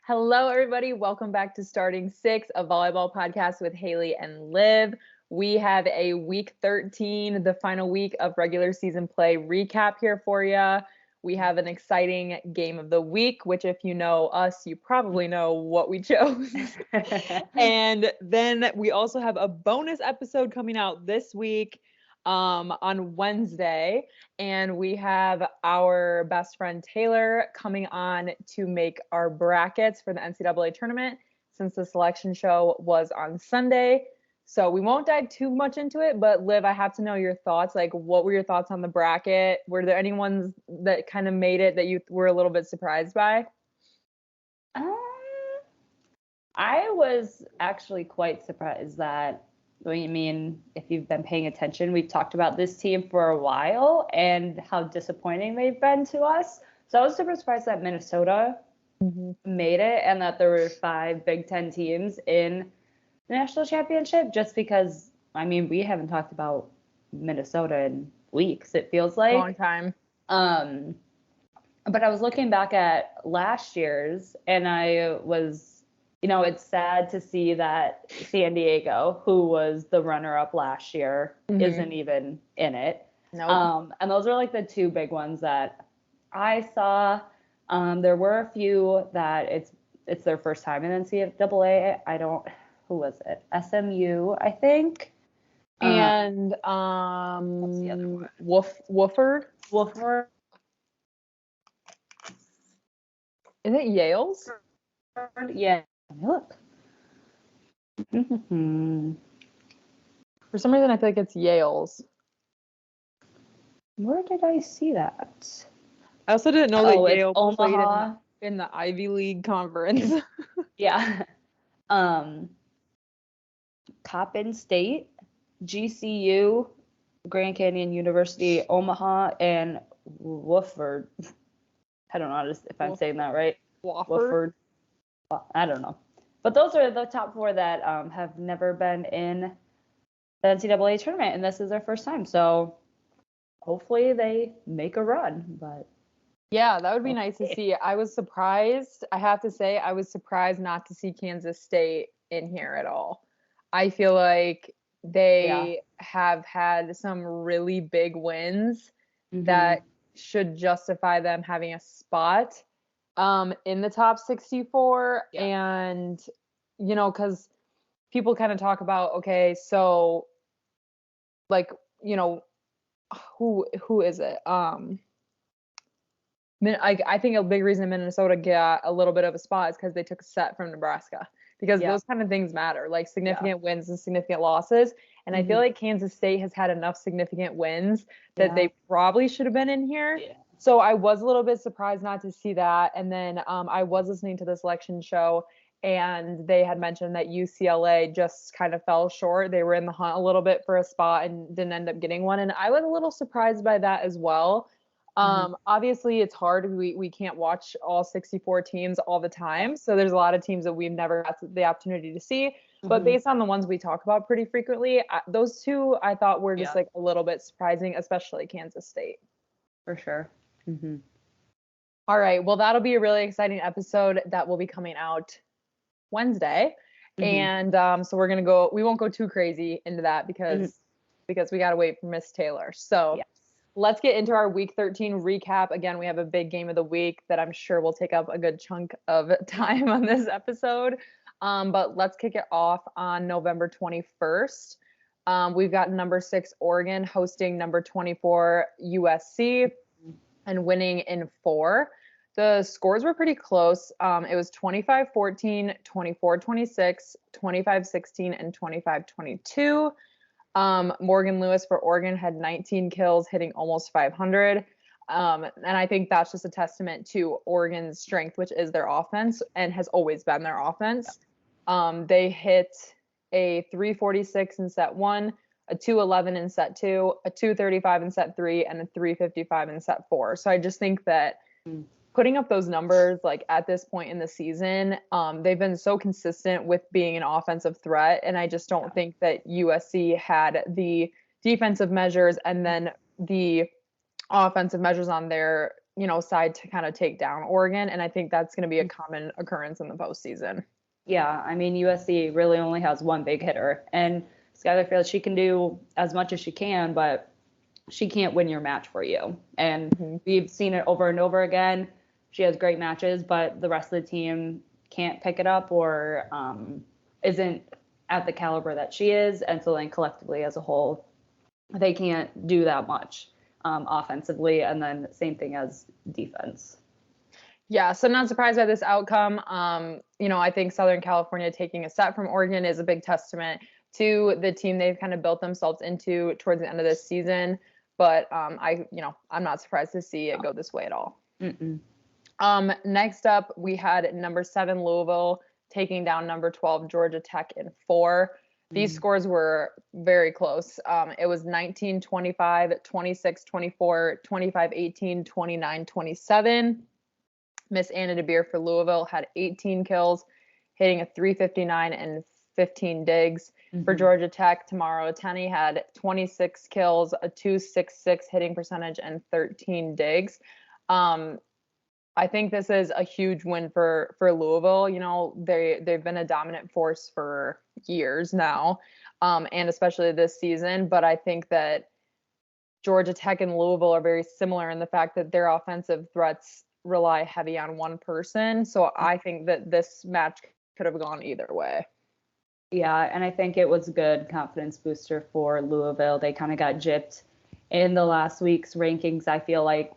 Hello, everybody. Welcome back to Starting Six, a volleyball podcast with Haley and Liv. We have a week 13, the final week of regular season play recap here for you. We have an exciting game of the week, which if you know us, you probably know what we chose. And then we also have a bonus episode coming out this week on Wednesday. And we have our best friend Taylor coming on to make our brackets for the NCAA tournament since the selection show was on Sunday. So we won't dive too much into it, but Liv, I have to know your thoughts. Like, what were your thoughts on the bracket? Were there any ones that kind of made it that you were a little bit surprised by? I was actually quite surprised that, if you've been paying attention, we've talked about this team for a while and how disappointing they've been to us. So I was super surprised that Minnesota made it and that there were 5 Big Ten teams in the national championship, just because, we haven't talked about Minnesota in weeks, it feels like. Long time. But I was looking back at last year's, and I was, it's sad to see that San Diego, who was the runner-up last year, isn't even in it. Nope. And those are like the 2 big ones that I saw. There were a few that it's their first time in NCAA. Who was it? SMU, I think. And what's the other one? Wofford. Is it Yale's? Yeah. Look. For some reason, I feel like it's Yale's. Where did I see that? I also didn't know that Yale played Omaha in the Ivy League conference. Yeah. Coppin State, GCU, Grand Canyon University, Omaha, and Wofford. I don't know if I'm saying that right. Wofford. I don't know. But those are the top 4 that have never been in the NCAA tournament, and this is their first time. So hopefully they make a run. But yeah, that would be nice to see. I was surprised. I have to say, I was surprised not to see Kansas State in here at all. I feel like they have had some really big wins that should justify them having a spot in the top 64. Yeah. And, because people kind of talk about, okay, so like, who is it? I think a big reason Minnesota got a little bit of a spot is because they took a set from Nebraska. Because those kind of things matter, like significant wins and significant losses. And I feel like Kansas State has had enough significant wins that they probably should have been in here. Yeah. So I was a little bit surprised not to see that. And then I was listening to the selection show, and they had mentioned that UCLA just kind of fell short. They were in the hunt a little bit for a spot and didn't end up getting one. And I was a little surprised by that as well. Obviously it's hard. We can't watch all 64 teams all the time. So there's a lot of teams that we've never got the opportunity to see, but based on the ones we talk about pretty frequently, those 2 I thought were just like a little bit surprising, especially Kansas State. For sure. All right. Well, that'll be a really exciting episode that will be coming out Wednesday. And so we won't go too crazy into that because we got to wait for Miss Taylor. So let's get into our week 13 recap. Again, we have a big game of the week that I'm sure will take up a good chunk of time on this episode. But let's kick it off on November 21st. We've got number 6 Oregon hosting number 24 USC and winning in 4. The scores were pretty close. It was 25-14, 24-26, 25-16, and 25-22. Morgan Lewis for Oregon had 19 kills, hitting almost 500. And I think that's just a testament to Oregon's strength, which is their offense and has always been their offense. They hit a 346 in set 1, a 211 in set 2, a 235 in set 3, and a 355 in set 4. So I just think that putting up those numbers, like at this point in the season, they've been so consistent with being an offensive threat. And I just don't think that USC had the defensive measures and then the offensive measures on their side to kind of take down Oregon. And I think that's going to be a common occurrence in the postseason. Yeah, I mean, USC really only has one big hitter, and Skylar feels she can do as much as she can, but she can't win your match for you. And we've seen it over and over again. She has great matches, but the rest of the team can't pick it up or isn't at the caliber that she is. And so then collectively as a whole, they can't do that much offensively. And then same thing as defense. Yeah, so not surprised by this outcome. I think Southern California taking a set from Oregon is a big testament to the team they've kind of built themselves into towards the end of this season. But I'm not surprised to see it go this way at all. Next up, we had number 7 Louisville taking down number 12 Georgia Tech in 4. These scores were very close. It was 19-25, 26-24, 25-18, 29-27. Miss Anna DeBeer for Louisville had 18 kills, hitting a .359 and 15 digs. For Georgia Tech, Tamara Oteni had 26 kills, a .266 hitting percentage, and 13 digs. I think this is a huge win for Louisville. They've been a dominant force for years now, and especially this season. But I think that Georgia Tech and Louisville are very similar in the fact that their offensive threats rely heavy on one person. So I think that this match could have gone either way. Yeah, and I think it was a good confidence booster for Louisville. They kind of got gypped in the last week's rankings, I feel like,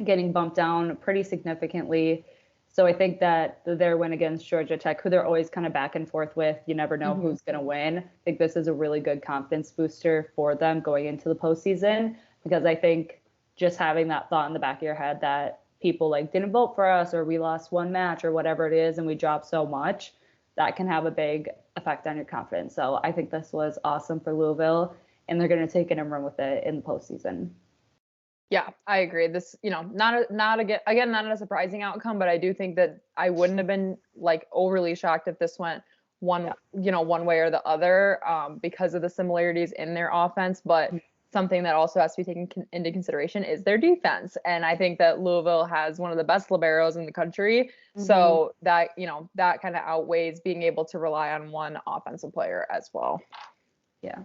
getting bumped down pretty significantly. So I think that their win against Georgia Tech, who they're always kind of back and forth with, you never know who's going to win. I think this is a really good confidence booster for them going into the postseason, because I think just having that thought in the back of your head that people didn't vote for us, or we lost one match, or whatever it is, and we dropped so much, that can have a big effect on your confidence. So I think this was awesome for Louisville, and they're going to take it and run with it in the postseason. Yeah, I agree. This, not a surprising outcome, but I do think that I wouldn't have been overly shocked if this went one way or the other, because of the similarities in their offense. But something that also has to be taken into consideration is their defense. And I think that Louisville has one of the best liberos in the country. So that, that kind of outweighs being able to rely on one offensive player as well. Yeah.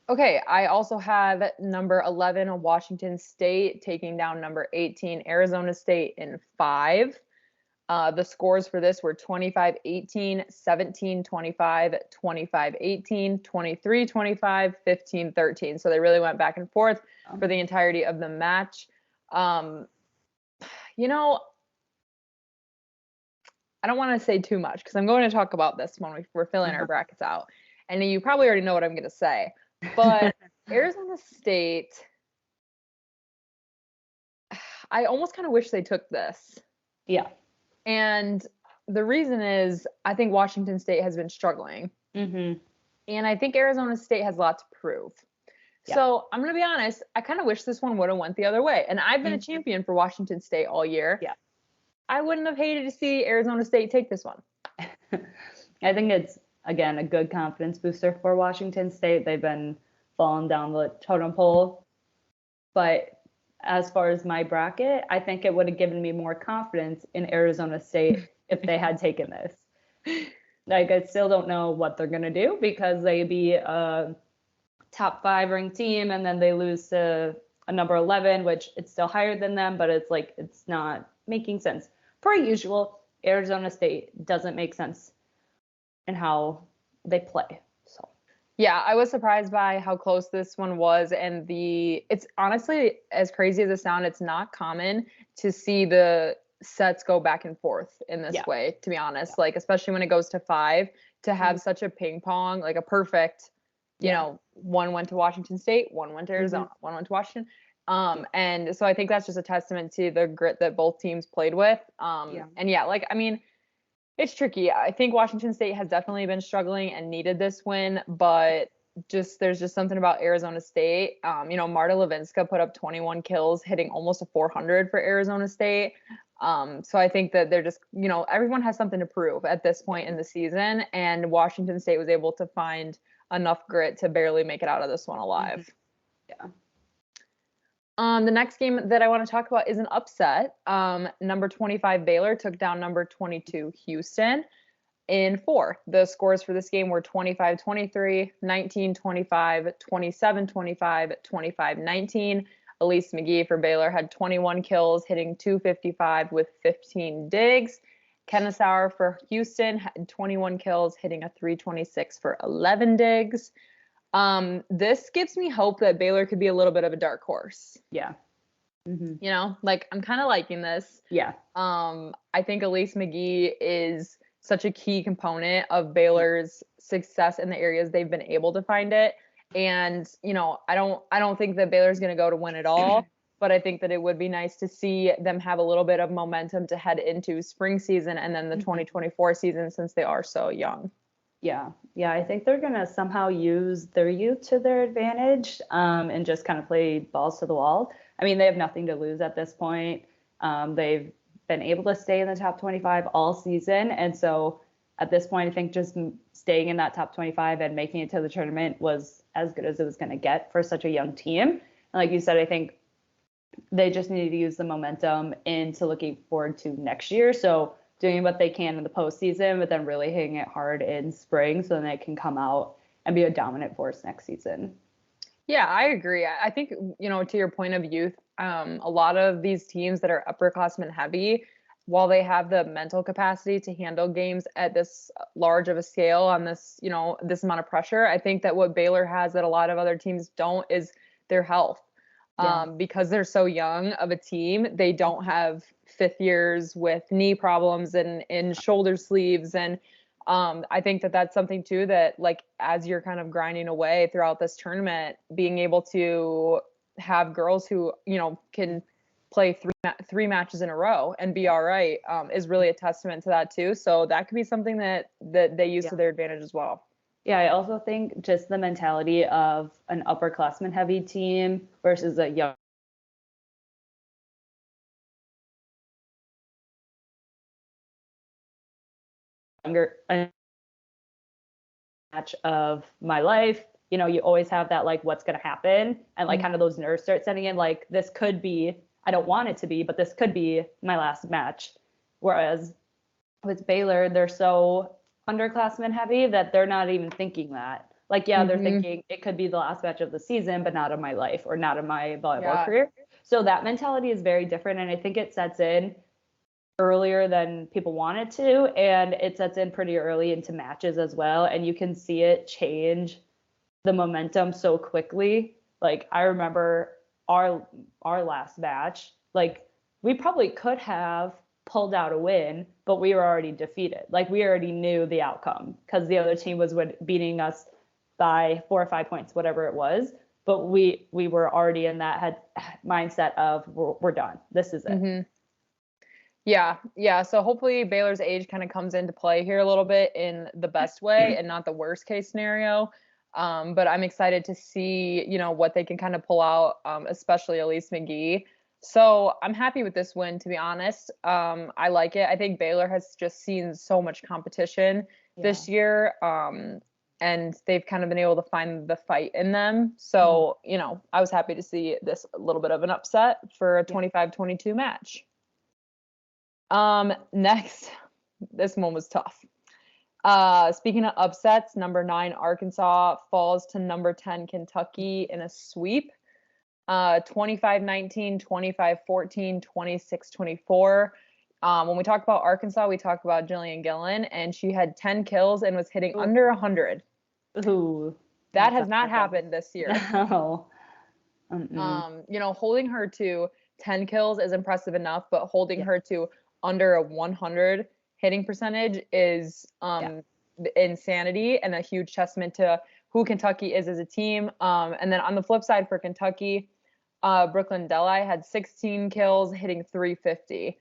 Okay, I also have number 11, Washington State, taking down number 18, Arizona State in 5. The scores for this were 25-18, 17-25, 25-18, 23-25, 15-13. So they really went back and forth for the entirety of the match. I don't want to say too much because I'm going to talk about this when we're filling our brackets out. And you probably already know what I'm going to say. But Arizona State, I almost kind of wish they took this. Yeah. And the reason is I think Washington State has been struggling. And I think Arizona State has a lot to prove. Yeah. So I'm going to be honest, I kind of wish this one would have went the other way. And I've been a champion for Washington State all year. Yeah. I wouldn't have hated to see Arizona State take this one. I think it's, again, a good confidence booster for Washington State. They've been falling down the totem pole. But as far as my bracket, I think it would have given me more confidence in Arizona State if they had taken this. I still don't know what they're going to do, because they be a top 5 ranked team and then they lose to a number 11, which it's still higher than them, but it's not making sense. Per usual, Arizona State doesn't make sense in how they play. So yeah, I was surprised by how close this one was. And it's honestly, as crazy as it sounds, it's not common to see the sets go back and forth in this way, to be honest. Especially when it goes to 5, to have such a ping pong, a perfect, one went to Washington State, one went to Arizona, one went to Washington. And so I think that's just a testament to the grit that both teams played with. And it's tricky. I think Washington State has definitely been struggling and needed this win, but there's just something about Arizona State. Marta Levinska put up 21 kills, hitting almost a 400 for Arizona State. So I think that they're just, everyone has something to prove at this point in the season, and Washington State was able to find enough grit to barely make it out of this one alive. Yeah. The next game that I want to talk about is an upset. Number 25 Baylor took down number 22 Houston in 4. The scores for this game were 25-23, 19-25, 27-25, 25-19. Elise McGee for Baylor had 21 kills, hitting .255 with 15 digs. Kennesaw for Houston had 21 kills, hitting a .326 for 11 digs. This gives me hope that Baylor could be a little bit of a dark horse. Yeah. You know, like I'm kind of liking this. Yeah. I think Elise McGee is such a key component of Baylor's success in the areas they've been able to find it. And, you know, I don't think that Baylor's going to go to win it all, but I think that it would be nice to see them have a little bit of momentum to head into spring season and then the 2024 season, since they are so young. Yeah. Yeah. I think they're going to somehow use their youth to their advantage, and just kind of play balls to the wall. I mean, they have nothing to lose at this point. They've been able to stay in the top 25 all season. And so at this point, I think just staying in that top 25 and making it to the tournament was as good as it was going to get for such a young team. And like you said, I think they just need to use the momentum into looking forward to next year. So doing what they can in the postseason, but then really hitting it hard in spring so then they can come out and be a dominant force next season. Yeah, I agree. I think, you know, to your point of youth, a lot of these teams that are upperclassmen heavy, while they have the mental capacity to handle games at this large of a scale on this, you know, this amount of pressure, I think that what Baylor has that a lot of other teams don't is their health. Because they're so young of a team, they don't have fifth years with knee problems and in shoulder sleeves. And I think that that's something too that, like, as you're kind of grinding away throughout this tournament, being able to have girls who, you know, can play three matches in a row and be all right, is really a testament to that too. So that could be something that they use to their advantage as well. Yeah, I also think just the mentality of an upperclassman heavy team versus a younger match of my life. You know, you always have that, like, what's going to happen, and like kind of those nerves start setting in, like, this could be, I don't want it to be, but this could be my last match. Whereas with Baylor, they're so underclassmen heavy that they're not even thinking that. Like, yeah, they're thinking it could be the last match of the season, but not of my life or not of my volleyball career. So that mentality is very different. And I think it sets in earlier than people want it to. And it sets in pretty early into matches as well. And you can see it change the momentum so quickly. Like, I remember our last match, like, we probably could have pulled out a win, but we were already defeated. Like, we already knew the outcome because the other team was beating us by 4 or 5 points, whatever it was. But we were already in that mindset of we're done. This is it. Yeah. So hopefully Baylor's age kind of comes into play here a little bit in the best way and not the worst case scenario. But I'm excited to see, you know, what they can kind of pull out, especially Elise McGee. So I'm happy with this win, to be honest. I like it. I think Baylor has just seen so much competition this year. And they've kind of been able to find the fight in them. So, you know, I was happy to see this a little bit of an upset for a 25-22 match. Next, this one was tough. Speaking of upsets, number 9 Arkansas falls to number 10 Kentucky in a sweep. 25-19, 25-14, 26-24. When we talk about Arkansas, we talk about Jillian Gillen, and she had 10 kills and was hitting under 100. Ooh, that has not happened this year. No. You know, holding her to 10 kills is impressive enough, but holding her to under a 100 hitting percentage is insanity and a huge testament to who Kentucky is as a team. And then on the flip side for Kentucky, Brooklyn Deli had 16 kills, hitting 350.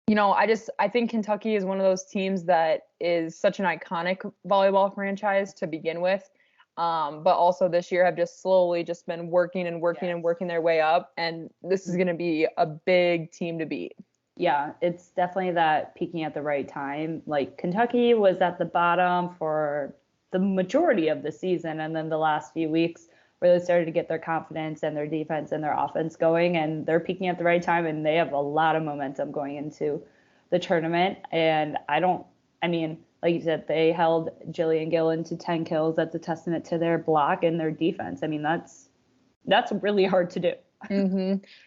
You know, I think Kentucky is one of those teams that is such an iconic volleyball franchise to begin with. But also this year have just slowly just been working and working their way up. And this is going to be a big team to beat. Yeah, it's definitely that peaking at the right time. Like, Kentucky was at the bottom for the majority of the season, and then the last few weeks really started to get their confidence and their defense and their offense going, and they're peaking at the right time, and they have a lot of momentum going into the tournament. And I mean, like you said, they held Jillian Gillen to 10 kills. That's a testament to their block and their defense. I mean, that's really hard to do.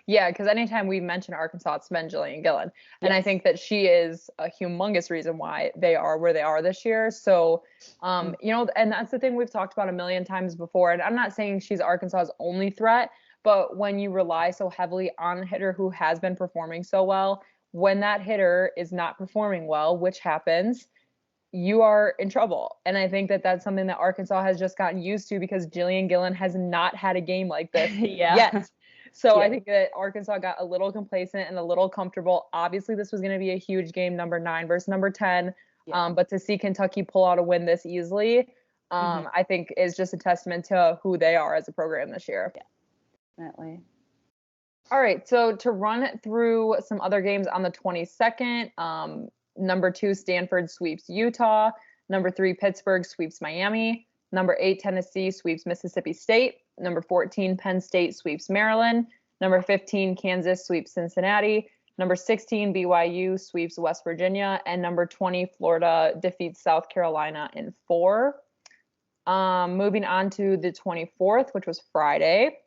Yeah, because anytime we mention Arkansas, it's been Jillian Gillen. And I think that she is a humongous reason why they are where they are this year. So, you know, and that's the thing we've talked about a million times before. And I'm not saying she's Arkansas's only threat, but when you rely so heavily on a hitter who has been performing so well, when that hitter is not performing well, which happens, you are in trouble. And I think that that's something that Arkansas has just gotten used to because Jillian Gillen has not had a game like this yet. So I think that Arkansas got a little complacent and a little comfortable. Obviously, this was going to be a huge game, number 9 versus number 10. But to see Kentucky pull out a win this easily, I think is just a testament to who they are as a program this year. Yeah, definitely. All right, so to run through some other games on the 22nd, number 2, Stanford sweeps Utah. Number 3, Pittsburgh sweeps Miami. Number 8, Tennessee sweeps Mississippi State. Number 14, Penn State sweeps Maryland. Number 15, Kansas sweeps Cincinnati. Number 16, BYU sweeps West Virginia. And number 20, Florida defeats South Carolina in 4. Moving on to the 24th, which was Friday.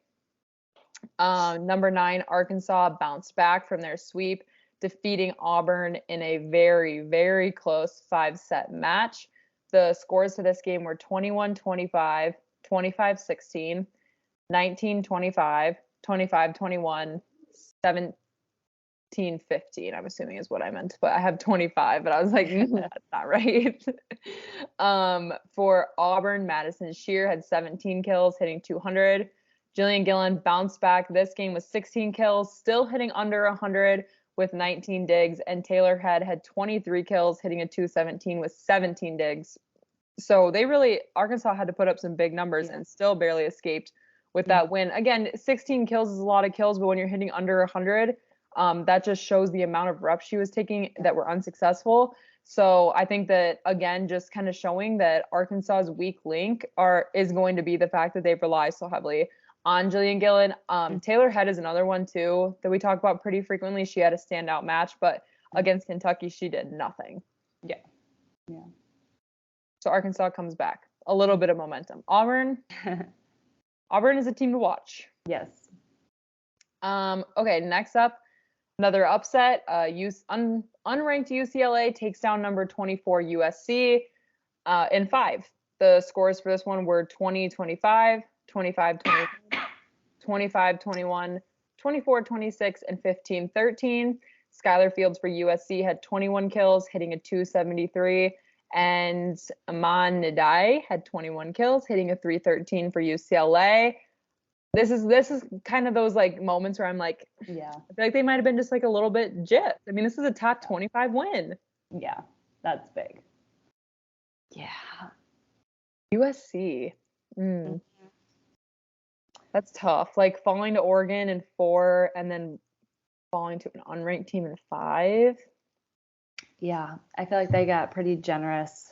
Number 9, Arkansas bounced back from their sweep, defeating Auburn in a very, very close 5-set match. The scores to this game were 21-25, 25-16, 19-25, 25-21, 17-15, I'm assuming is what I meant, but I have 25, but I was like, that's not right. For Auburn, Madison Shear had 17 kills, hitting 200. Jillian Gillen bounced back this game with 16 kills, still hitting under 100 with 19 digs, and Taylor Head had 23 kills, hitting a 217 with 17 digs. So Arkansas had to put up some big numbers and still barely escaped with that win. Again, 16 kills is a lot of kills, but when you're hitting under 100, that just shows the amount of reps she was taking that were unsuccessful. So I think that, again, just kind of showing that Arkansas's weak link is going to be the fact that they rely so heavily on Jillian Gillen. Taylor Head is another one, too, that we talk about pretty frequently. She had a standout match, but against Kentucky, she did nothing. Yeah. So Arkansas comes back. A little bit of momentum. Auburn is a team to watch. Yes. Okay, next up, another upset. Unranked UCLA takes down number 24 USC in 5. The scores for this one were 20-25, 25-21, 25-21, 24-26, and 15-13. Skylar Fields for USC had 21 kills, hitting a 273. And Aman Nidai had 21 kills, hitting a 313 for UCLA. This is kind of those like moments where I'm like, I feel like they might have been just like a little bit gypped. I mean, this is a top 25 win. Yeah, that's big. Yeah. USC. That's tough. Like falling to Oregon in 4 and then falling to an unranked team in 5. Yeah, I feel like they got pretty generous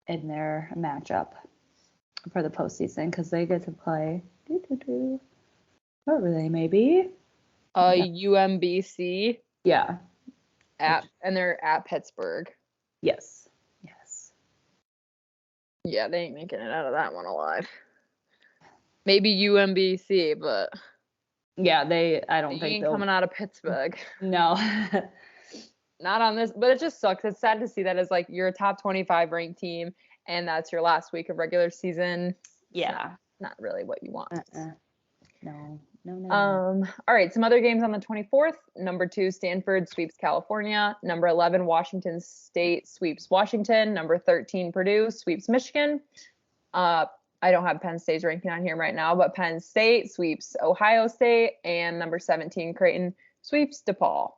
in their matchup for the postseason because they get to play wherever they may be. UMBC. Yeah. And they're at Pittsburgh. Yes. Yeah, they ain't making it out of that one alive. Maybe UMBC, but yeah, I don't think ain't coming out of Pittsburgh. No. Not on this, but it just sucks. It's sad to see that as like you're a top 25 ranked team and that's your last week of regular season. Yeah. Not really what you want. No. All right, some other games on the 24th. Number 2, Stanford sweeps California. Number 11, Washington State sweeps Washington. Number 13, Purdue sweeps Michigan. I don't have Penn State's ranking on here right now, but Penn State sweeps Ohio State. And number 17, Creighton sweeps DePaul.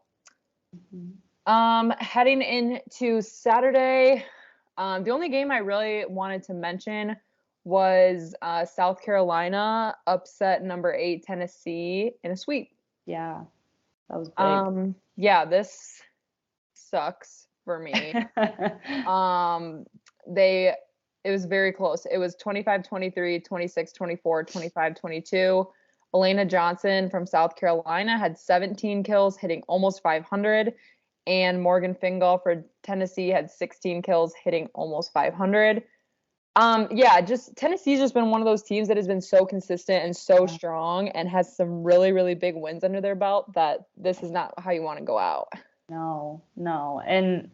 Heading into Saturday, the only game I really wanted to mention was South Carolina upset number 8 Tennessee in a sweep. Yeah, that was big. Yeah, this sucks for me. They It was very close. It was 25-23, 26-24, 25-22. Elena Johnson from South Carolina had 17 kills, hitting almost 500. And Morgan Fingal for Tennessee had 16 kills, hitting almost 500. Yeah, just Tennessee's just been one of those teams that has been so consistent and so strong and has some really, really big wins under their belt that this is not how you want to go out. No. And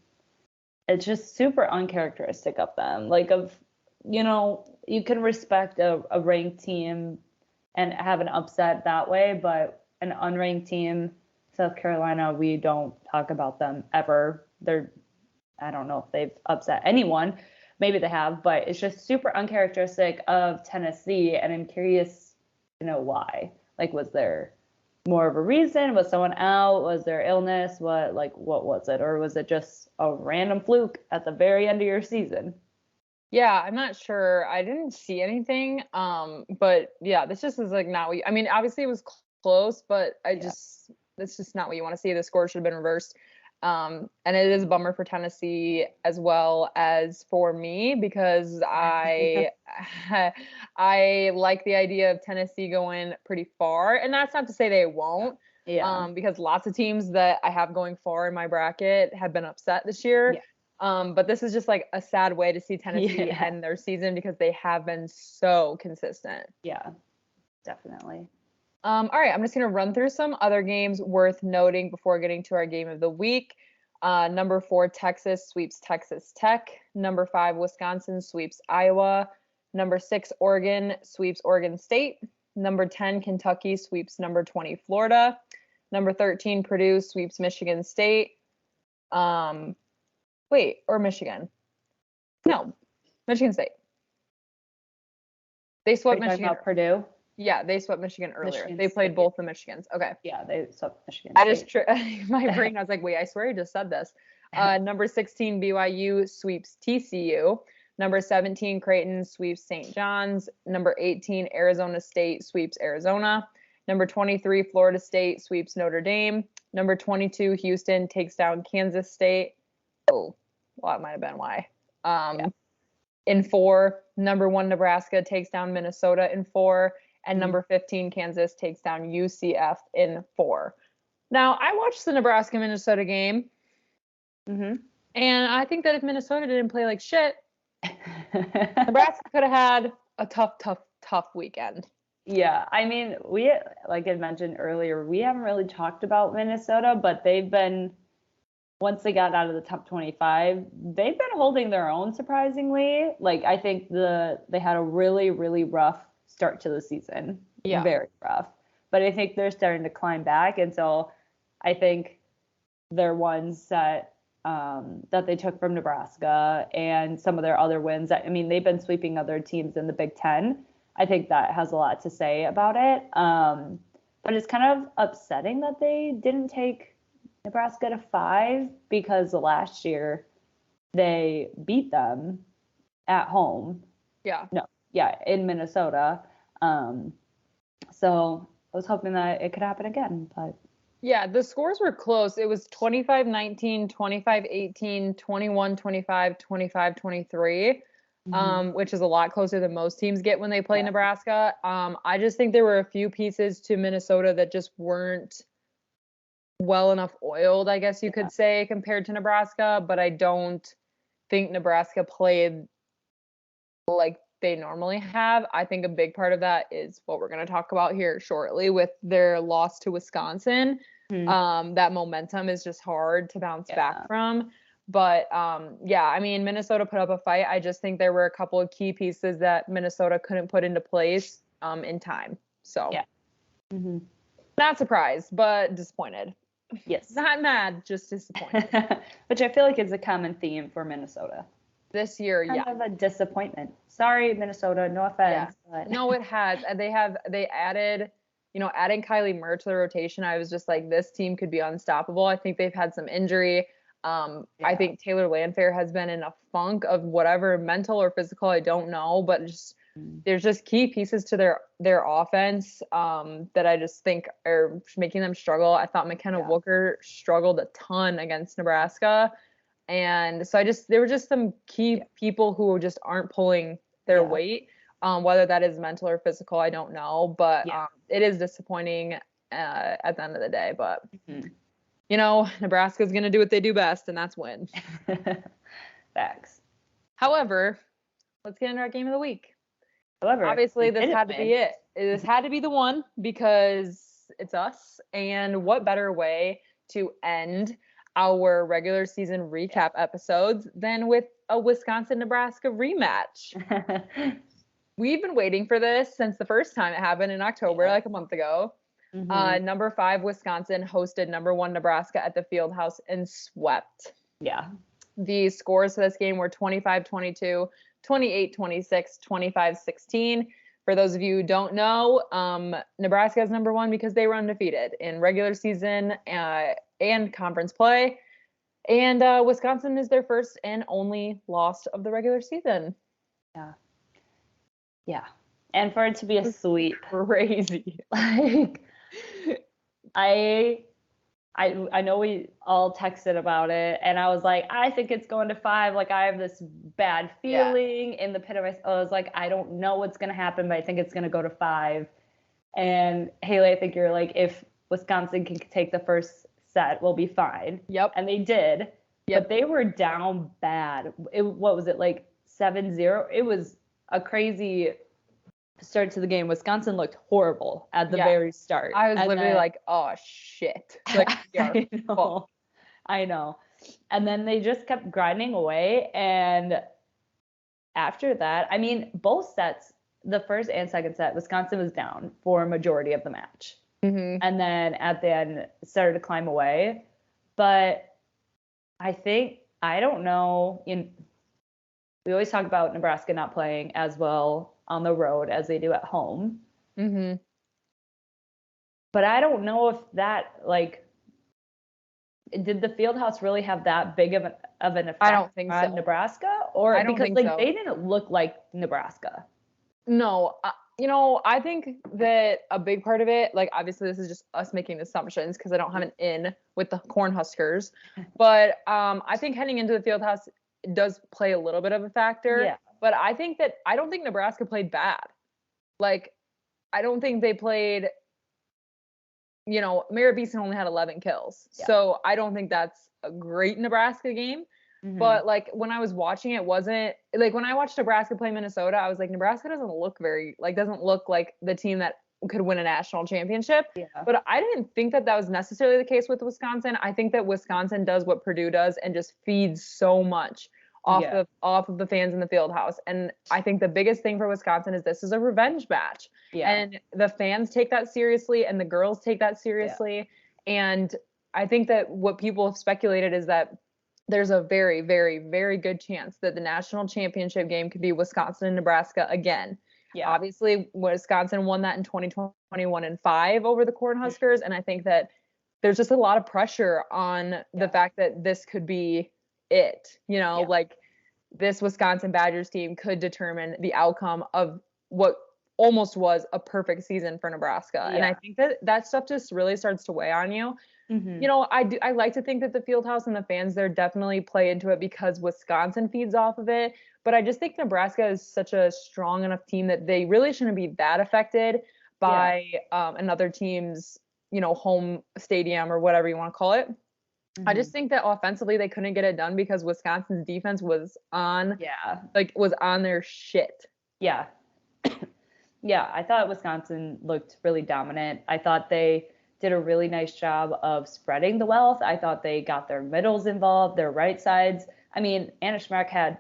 it's just super uncharacteristic of them. Like, you can respect a ranked team and have an upset that way, but an unranked team, South Carolina, we don't talk about them ever. I don't know if they've upset anyone. Maybe they have, but it's just super uncharacteristic of Tennessee, and I'm curious to know why. Like, was there more of a reason? Was someone out? Was there illness? What was it? Or was it just a random fluke at the very end of your season? Yeah, I'm not sure. I didn't see anything. But yeah, this just is like not what I mean, obviously it was close, but that's just not what you want to see. The score should have been reversed. And it is a bummer for Tennessee as well as for me because I like the idea of Tennessee going pretty far, and that's not to say they won't. Yeah. Because lots of teams that I have going far in my bracket have been upset this year. Yeah. But this is just like a sad way to see Tennessee end their season because they have been so consistent. Yeah, definitely. All right, I'm just going to run through some other games worth noting before getting to our game of the week. Number 4, Texas sweeps Texas Tech. Number 5, Wisconsin sweeps Iowa. Number 6, Oregon sweeps Oregon State. Number 10, Kentucky sweeps number 20, Florida. Number 13, Purdue sweeps Michigan State. Or Michigan. No, Michigan State. They swept Michigan. About Purdue? Yeah, they swept Michigan earlier. They played both the Michigans. Okay. Yeah, they swept Michigan. My brain, I was like, wait, I swear I just said this. Number 16, BYU sweeps TCU. Number 17, Creighton sweeps St. John's. Number 18, Arizona State sweeps Arizona. Number 23, Florida State sweeps Notre Dame. Number 22, Houston takes down Kansas State. Oh, well, that might have been why. In 4, number 1, Nebraska takes down Minnesota in 4. And number 15, Kansas takes down UCF in 4. Now, I watched the Nebraska-Minnesota game. And I think that if Minnesota didn't play like shit, Nebraska could have had a tough weekend. Yeah, I mean, we, like I mentioned earlier, we haven't really talked about Minnesota, but they've been, once they got out of the top 25, they've been holding their own surprisingly. Like, I think they had a really, really rough start to the season. Yeah. Very rough. But I think they're starting to climb back. And so I think they're ones that they took from Nebraska and some of their other wins. I mean, they've been sweeping other teams in the Big Ten. I think that has a lot to say about it. But it's kind of upsetting that they didn't take Nebraska to 5 because last year they beat them at home. Yeah. No. Yeah, in Minnesota. So I was hoping that it could happen again, but yeah, the scores were close. It was 25-19, 25-18, 21-25, 25-23, which is a lot closer than most teams get when they play Nebraska. I just think there were a few pieces to Minnesota that just weren't well enough oiled, I guess you could say, compared to Nebraska, but I don't think Nebraska played like they normally have. I think a big part of that is what we're going to talk about here shortly with their loss to Wisconsin. That momentum is just hard to bounce back from. But I mean, Minnesota put up a fight. I just think there were a couple of key pieces that Minnesota couldn't put into place in time. So not surprised, but disappointed. Yes. Not mad, just disappointed. Which I feel like is a common theme for Minnesota. This year, kind of a disappointment. Sorry, Minnesota, no offense. Yeah. But. No, it has. They added, adding Kylie Murray to the rotation. I was just like, this team could be unstoppable. I think they've had some injury. I think Taylor Landfair has been in a funk of whatever, mental or physical, I don't know, but there's just key pieces to their offense that I just think are making them struggle. I thought McKenna Wooker struggled a ton against Nebraska. And so there were just some key people who just aren't pulling their weight. Whether that is mental or physical, I don't know. But it is disappointing at the end of the day. But, you know, Nebraska's going to do what they do best, and that's win. Facts. However, let's get into our game of the week. However, obviously, this had to be it. This had to be the one because it's us. And what better way to end our regular season recap episodes than with a Wisconsin-Nebraska rematch. We've been waiting for this since the first time it happened in October, like a month ago. Number 5 Wisconsin hosted number 1 Nebraska at the Fieldhouse and swept. Yeah. The scores for this game were 25-22, 28-26, 25-16. For those of you who don't know, Nebraska is number 1 because they were undefeated in regular season and conference play. And Wisconsin is their first and only loss of the regular season. Yeah. Yeah. And for it to be a sweep. Crazy. Like, I know we all texted about it, and I was like, I think it's going to 5. Like, I have this bad feeling in the pit of my. I was like, I don't know what's going to happen, but I think it's going to go to 5. And Haley, I think you're like, if Wisconsin can take the first set, we'll be fine. Yep. And they did. Yep. But they were down bad. What was it, like 7-0? It was a crazy start to the game. Wisconsin looked horrible at the very start. I was literally like, oh shit. Like, I know. And then they just kept grinding away. And after that, I mean, both sets, the first and second set, Wisconsin was down for a majority of the match. And then at the end started to climb away. But I don't know, we always talk about Nebraska not playing as well on the road as they do at home. But I don't know if that, like, did the Fieldhouse really have that big of an effect I don't think on so. Nebraska? Or I don't because think like so. they didn't look like Nebraska. No, you know, I think that a big part of it, like, obviously this is just us making assumptions because I don't have an in with the Cornhuskers, but I think heading into the Fieldhouse does play a little bit of a factor. Yeah. But I don't think Nebraska played bad. Like, I don't think they played, you know, Mara Beeson only had 11 kills. Yeah. So I don't think that's a great Nebraska game. But like when I was watching it, wasn't like when I watched Nebraska play Minnesota, I was like, Nebraska doesn't look like the team that could win a national championship. Yeah. But I didn't think that was necessarily the case with Wisconsin. I think that Wisconsin does what Purdue does and just feeds so much off of the fans in the Fieldhouse. And I think the biggest thing for Wisconsin is this is a revenge match. Yeah. And the fans take that seriously and the girls take that seriously. Yeah. And I think that what people have speculated is that there's a very, very, very good chance that the national championship game could be Wisconsin and Nebraska again. Yeah. Obviously, Wisconsin won that in 2021 and 5 over the Cornhuskers. And I think that there's just a lot of pressure on the fact that this could be it. You know, like this Wisconsin Badgers team could determine the outcome of what almost was a perfect season for Nebraska. Yeah. And I think that stuff just really starts to weigh on you. You know, I like to think that the Fieldhouse and the fans there definitely play into it because Wisconsin feeds off of it. But I just think Nebraska is such a strong enough team that they really shouldn't be that affected by another team's, you know, home stadium or whatever you want to call it. I just think that offensively they couldn't get it done because Wisconsin's defense was on their shit. Yeah. Yeah, I thought Wisconsin looked really dominant. I thought they did a really nice job of spreading the wealth. I thought they got their middles involved, their right sides. I mean, Anna Schmack had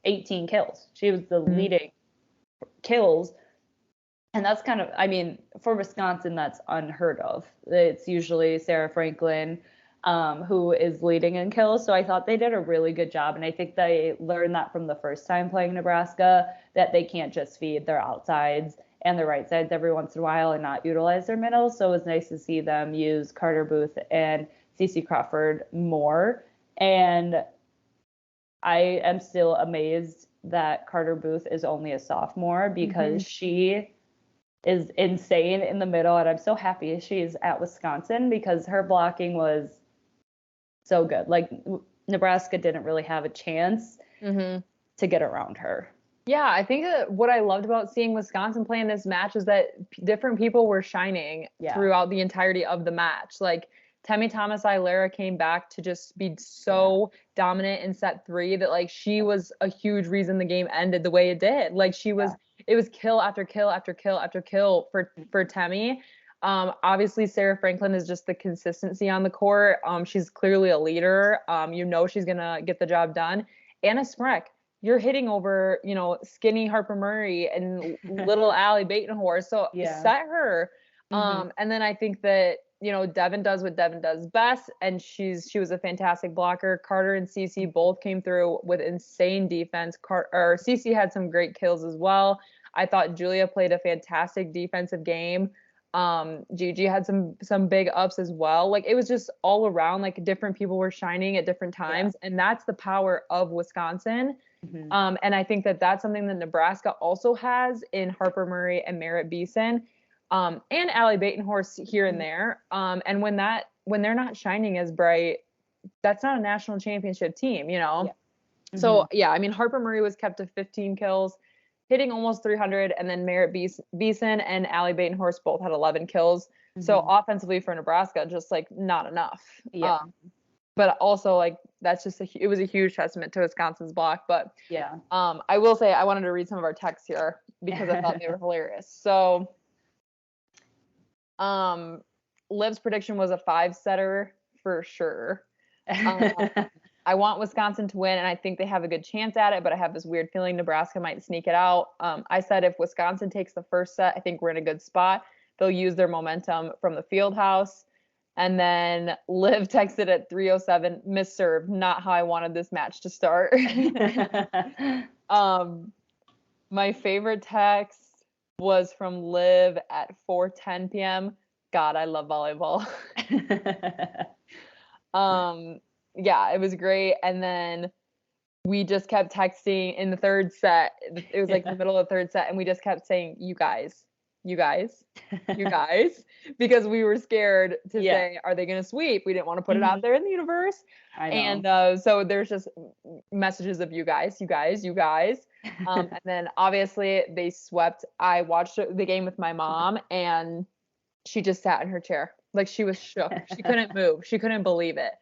18 kills. She was the leading kills. And that's kind of, I mean, for Wisconsin, that's unheard of. It's usually Sarah Franklin who is leading in kills. So I thought they did a really good job. And I think they learned that from the first time playing Nebraska, that they can't just feed their outsides and their right sides every once in a while and not utilize their middles. So it was nice to see them use Carter Booth and Cece Crawford more. And I am still amazed that Carter Booth is only a sophomore because she is insane in the middle. And I'm so happy she's at Wisconsin because her blocking was so good. Like, Nebraska didn't really have a chance to get around her. Yeah, I think that what I loved about seeing Wisconsin play in this match is that different people were shining throughout the entirety of the match. Like Temi Thomas-Aguilera came back to just be so dominant in set 3 that like she was a huge reason the game ended the way it did. Like she was, it was kill after kill after kill after kill for Temi. Obviously Sarah Franklin is just the consistency on the court. She's clearly a leader. You know she's gonna get the job done. Anna Smrek, you're hitting over, you know, skinny Harper Murray and little Allie Batenhorst. So set her. And then I think that, you know, Devin does what Devin does best. And she was a fantastic blocker. Carter and Cece both came through with insane defense. Cece had some great kills as well. I thought Julia played a fantastic defensive game. Gigi had some big ups as well. Like it was just all around, like different people were shining at different times. And that's the power of Wisconsin. And I think that that's something that Nebraska also has in Harper Murray and Merritt Beeson, and Allie Batenhorst here and there. And when they're not shining as bright, that's not a national championship team, you know? So yeah, I mean, Harper Murray was kept to 15 kills, hitting almost 300, and then Merritt Beeson and Allie Batenhorst both had 11 kills. So offensively for Nebraska, just like not enough. But also like that's just it was a huge testament to Wisconsin's block. But I will say I wanted to read some of our texts here because I thought they were hilarious. So Liv's prediction was a 5-setter for sure. I want Wisconsin to win, and I think they have a good chance at it, but I have this weird feeling Nebraska might sneak it out. I said if Wisconsin takes the first set, I think we're in a good spot. They'll use their momentum from the field house. And then Liv texted at 3:07, misserved, not how I wanted this match to start. My favorite text was from Liv at 4:10 p.m. God, I love volleyball. Yeah, it was great. And then we just kept texting in the third set. It was like the middle of the third set, and we just kept saying, you guys, because we were scared to say, are they going to sweep? We didn't want to put it out there in the universe. I know. And so there's just messages of you guys. And then obviously they swept. I watched the game with my mom, and she just sat in her chair. Like she was shook. She couldn't move. She couldn't believe it.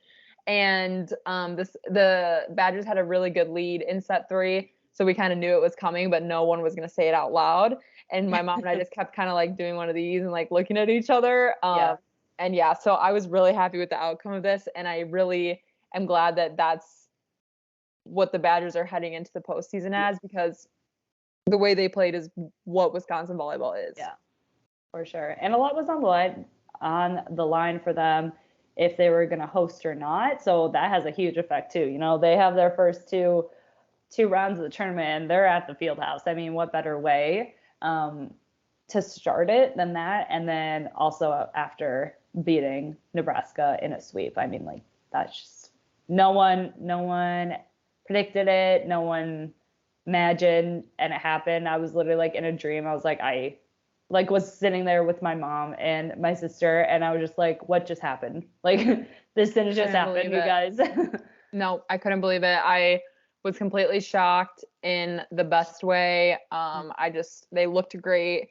And the Badgers had a really good lead in set 3. So we kind of knew it was coming, but no one was going to say it out loud. And my mom and I just kept kind of like doing one of these and like looking at each other. And yeah, so I was really happy with the outcome of this. And I really am glad that that's what the Badgers are heading into the postseason as, because the way they played is what Wisconsin volleyball is. Yeah, for sure. And a lot was on the line for them if they were going to host or not. So that has a huge effect too. You know, they have their first two rounds of the tournament and they're at the field house. I mean, what better way to start it than that? And then also after beating Nebraska in a sweep. I mean, like that's just no one predicted it. No one imagined, and it happened. I was literally like in a dream. I was like, I like was sitting there with my mom and my sister, and I was just like, what just happened? Like this didn't just happen, you guys. No, I couldn't believe it. I was completely shocked in the best way. They looked great,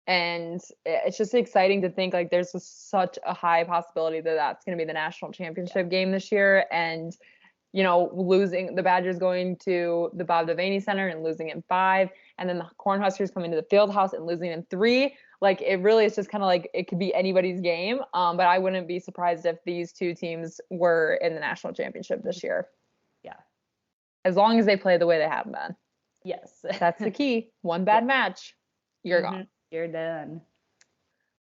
and it's just exciting to think like there's such a high possibility that that's going to be the national championship game this year. And you know, losing the Badgers going to the Bob Devaney Center and losing in 5, and then the Cornhuskers coming to the field house and losing in 3. Like it really is just kind of like it could be anybody's game. But I wouldn't be surprised if these two teams were in the national championship this year. Yeah. As long as they play the way they have been. Yes. That's the key. One bad match, you're gone. You're done.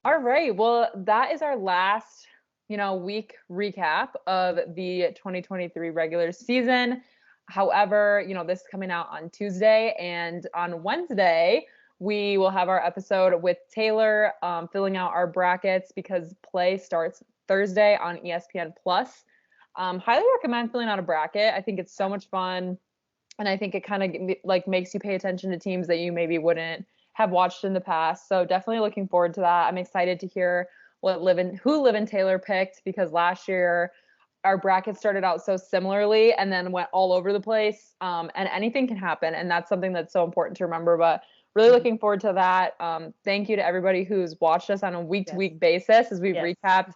All right. Well, that is our last week recap of the 2023 regular season. However, this is coming out on Tuesday, and on Wednesday, we will have our episode with Taylor filling out our brackets because play starts Thursday on ESPN Plus. Highly recommend filling out a bracket. I think it's so much fun, and I think it kind of like makes you pay attention to teams that you maybe wouldn't have watched in the past. So definitely looking forward to that. I'm excited to hear who Liv and Taylor picked, because last year our bracket started out so similarly and then went all over the place. And anything can happen. And that's something that's so important to remember. But really looking forward to that. Thank you to everybody who's watched us on a week-to-week basis as we've recapped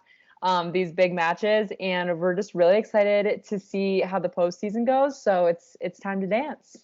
these big matches. And we're just really excited to see how the postseason goes. So it's time to dance.